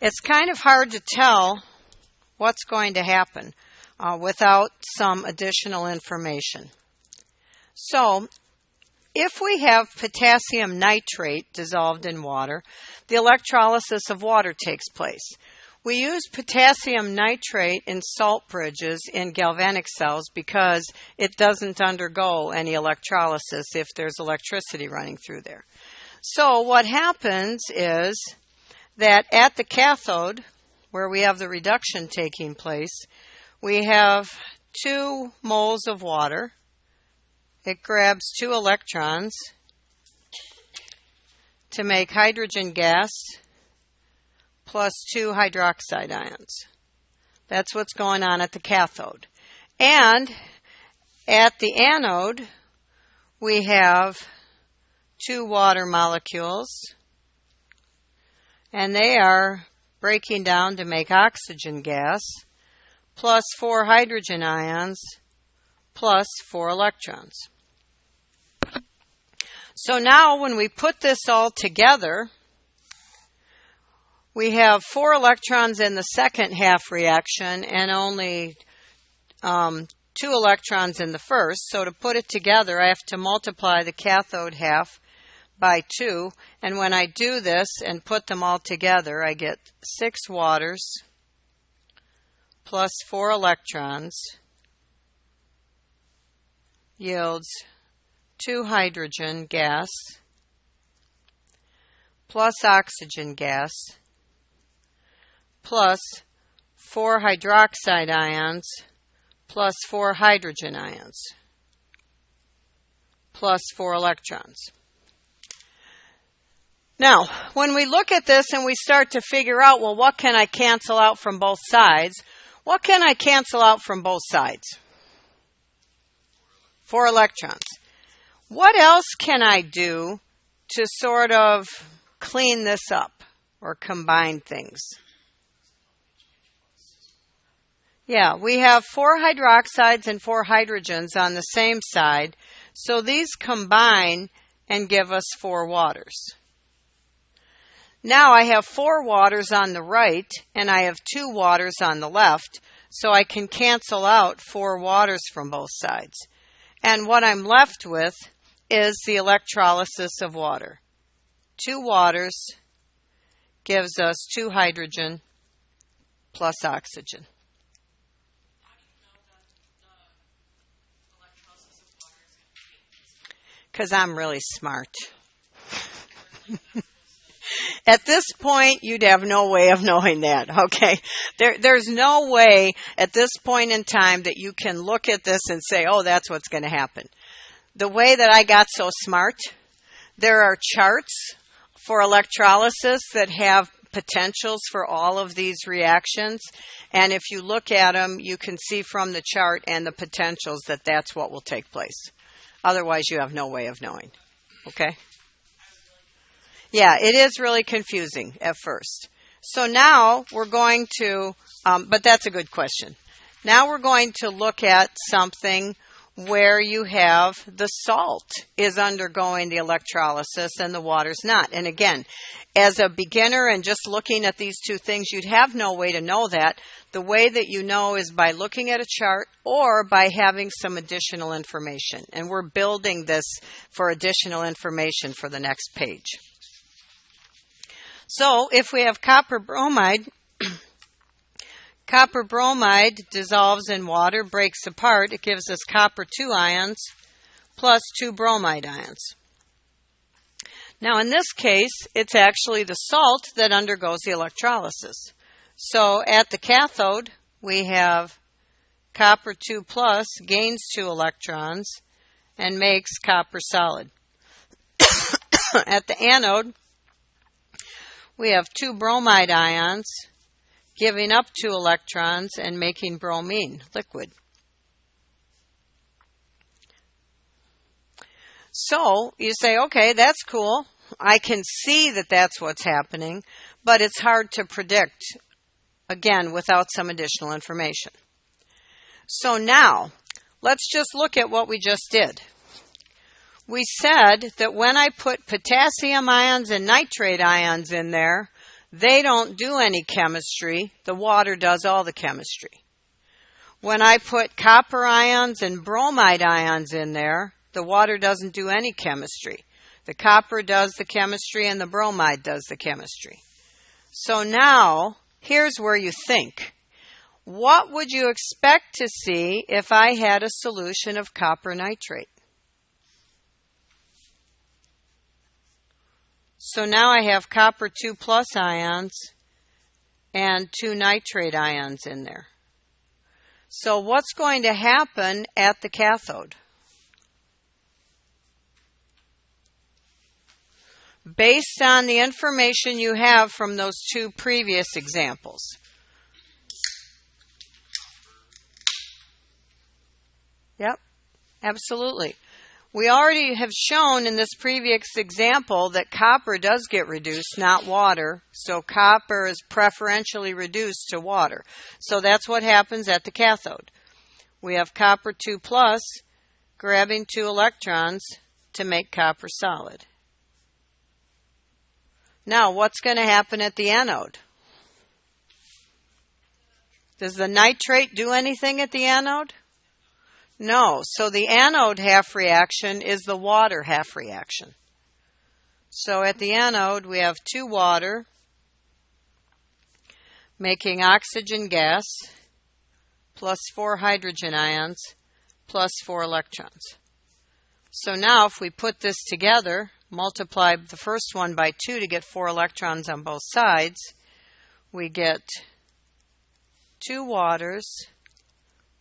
It's kind of hard to tell what's going to happen without some additional information. So, if we have potassium nitrate dissolved in water, the electrolysis of water takes place. We use potassium nitrate in salt bridges in galvanic cells because it doesn't undergo any electrolysis if there's electricity running through there. So what happens is that at the cathode, where we have the reduction taking place, we have 2 moles of water. It grabs 2 electrons to make hydrogen gas plus 2 hydroxide ions. That's what's going on at the cathode. And at the anode, we have 2 water molecules, and they are breaking down to make oxygen gas plus 4 hydrogen ions plus 4 electrons. So now when we put this all together, we have 4 electrons in the second half reaction and only 2 electrons in the first. So to put it together, I have to multiply the cathode half by 2. And when I do this and put them all together, I get 6 waters plus 4 electrons yields 2 hydrogen gas plus oxygen gas plus 4 hydroxide ions plus 4 hydrogen ions plus 4 electrons. Now, when we look at this and we start to figure out, well, what can I cancel out from both sides? What can I cancel out from both sides? 4 electrons. What else can I do to sort of clean this up or combine things? Yeah, we have 4 hydroxides and 4 hydrogens on the same side, so these combine and give us 4 waters. Now I have 4 waters on the right and I have 2 waters on the left, so I can cancel out 4 waters from both sides. And what I'm left with is the electrolysis of water. 2 waters gives us 2 hydrogen plus oxygen. Because I'm really smart. At this point, you'd have no way of knowing that, okay? There's no way at this point in time that you can look at this and say, oh, that's what's going to happen. The way that I got so smart, there are charts for electrolysis that have potentials for all of these reactions. And if you look at them, you can see from the chart and the potentials that that's what will take place. Otherwise, you have no way of knowing. Okay? Yeah, it is really confusing at first. So now we're going to, but that's a good question. Now we're going to look at something where you have the salt is undergoing the electrolysis and the water's not. And again, as a beginner and just looking at these two things, you'd have no way to know that. The way that you know is by looking at a chart or by having some additional information. And we're building this for additional information for the next page. So if we have copper bromide, copper bromide dissolves in water, breaks apart. It gives us copper 2 ions plus 2 bromide ions. Now in this case, it's actually the salt that undergoes the electrolysis. So at the cathode, we have copper 2 plus gains 2 electrons and makes copper solid. At the anode, we have 2 bromide ions giving up 2 electrons and making bromine liquid. So you say, okay, that's cool. I can see that that's what's happening, but it's hard to predict, again, without some additional information. So now, let's just look at what we just did. We said that when I put potassium ions and nitrate ions in there, They don't do any chemistry. The water does all the chemistry. When I put copper ions and bromide ions in there, the water doesn't do any chemistry. The copper does the chemistry and the bromide does the chemistry. So now, here's where you think. What would you expect to see if I had a solution of copper nitrate? So now I have copper 2 plus ions and 2 nitrate ions in there. So what's going to happen at the cathode? Based on the information you have from those two previous examples. Yep, absolutely. We already have shown in this previous example that copper does get reduced, not water. So copper is preferentially reduced to water. So that's what happens at the cathode. We have copper 2 plus grabbing 2 electrons to make copper solid. Now, what's going to happen at the anode? Does the nitrate do anything at the anode? No. So the anode half reaction is the water half reaction. So at the anode, we have 2 water making oxygen gas plus 4 hydrogen ions plus 4 electrons. So now if we put this together, multiply the first one by 2 to get 4 electrons on both sides, we get 2 waters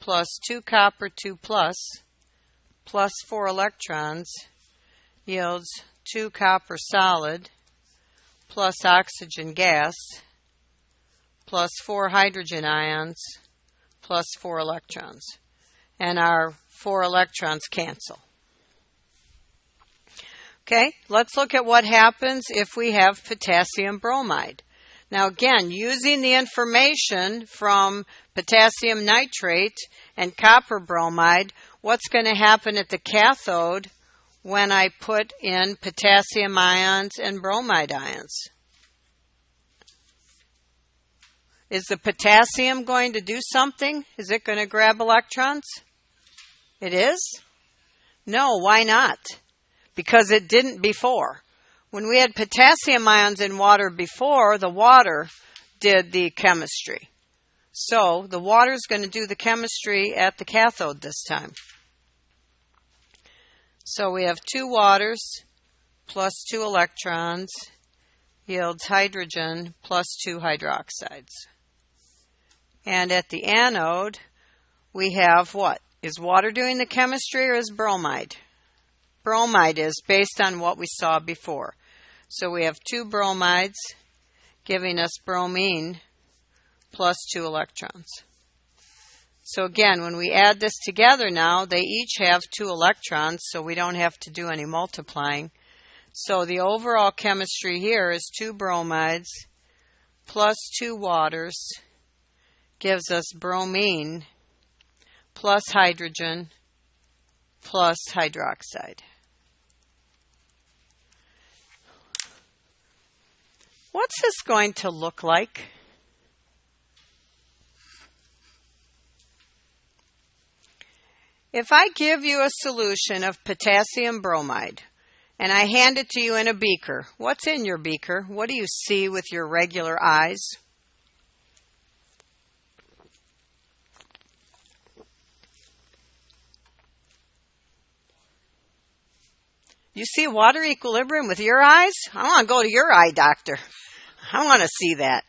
plus 2 copper 2 plus 4 electrons yields 2 copper solid plus oxygen gas plus 4 hydrogen ions plus 4 electrons. And our 4 electrons cancel. Okay, let's look at what happens if we have potassium bromide. Now again, using the information from potassium nitrate and copper bromide, what's going to happen at the cathode when I put in potassium ions and bromide ions? Is the potassium going to do something? Is it going to grab electrons? It is? No, why not? Because it didn't before. When we had potassium ions in water before, the water did the chemistry. So the water is going to do the chemistry at the cathode this time. So we have 2 waters plus 2 electrons yields hydrogen plus 2 hydroxides. And at the anode, we have what? Is water doing the chemistry or is bromide? Bromide is based on what we saw before. So we have 2 bromides giving us bromine plus 2 electrons. So again, when we add this together now, they each have 2 electrons, so we don't have to do any multiplying. So the overall chemistry here is 2 bromides plus 2 waters gives us bromine plus hydrogen plus hydroxide. What's this going to look like? If I give you a solution of potassium bromide and I hand it to you in a beaker, what's in your beaker? What do you see with your regular eyes? You see water equilibrium with your eyes? I want to go to your eye doctor. I want to see that.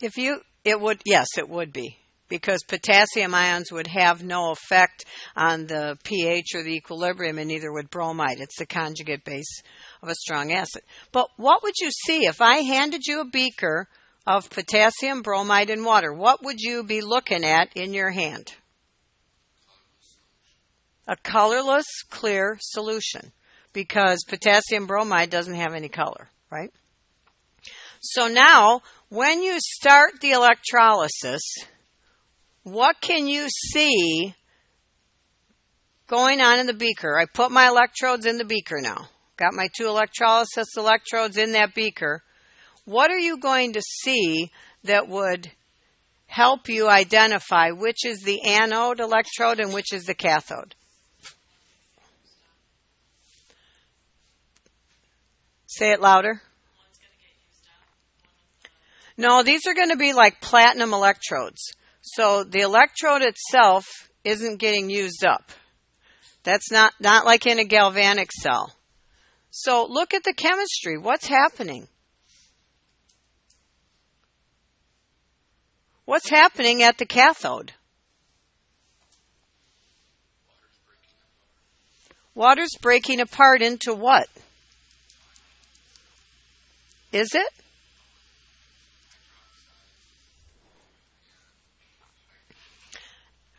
Yes, it would be. Because potassium ions would have no effect on the pH or the equilibrium, and neither would bromide. It's the conjugate base of a strong acid. But what would you see if I handed you a beaker of potassium bromide and water? What would you be looking at in your hand? A colorless, clear solution, because potassium bromide doesn't have any color, right? So now, when you start the electrolysis, what can you see going on in the beaker? I put my electrodes in the beaker now, got my 2 electrolysis electrodes in that beaker. What are you going to see that would help you identify which is the anode electrode and which is the cathode? Say it louder. No, these are going to be like platinum electrodes. So the electrode itself isn't getting used up. That's not like in a galvanic cell. So look at the chemistry. What's happening? What's happening at the cathode? Water's breaking apart into what? Is it?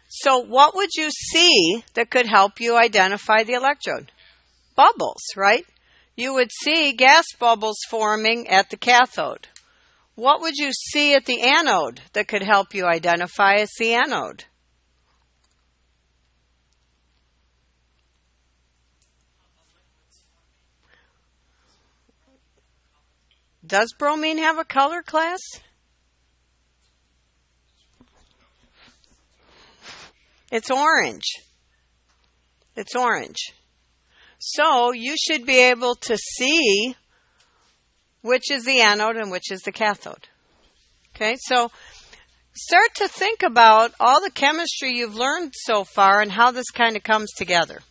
So what would you see that could help you identify the electrode? Bubbles, right? You would see gas bubbles forming at the cathode. What would you see at the anode that could help you identify as the anode? Does bromine have a color, class? It's orange. It's orange. So you should be able to see which is the anode and which is the cathode. Okay, so start to think about all the chemistry you've learned so far and how this kind of comes together.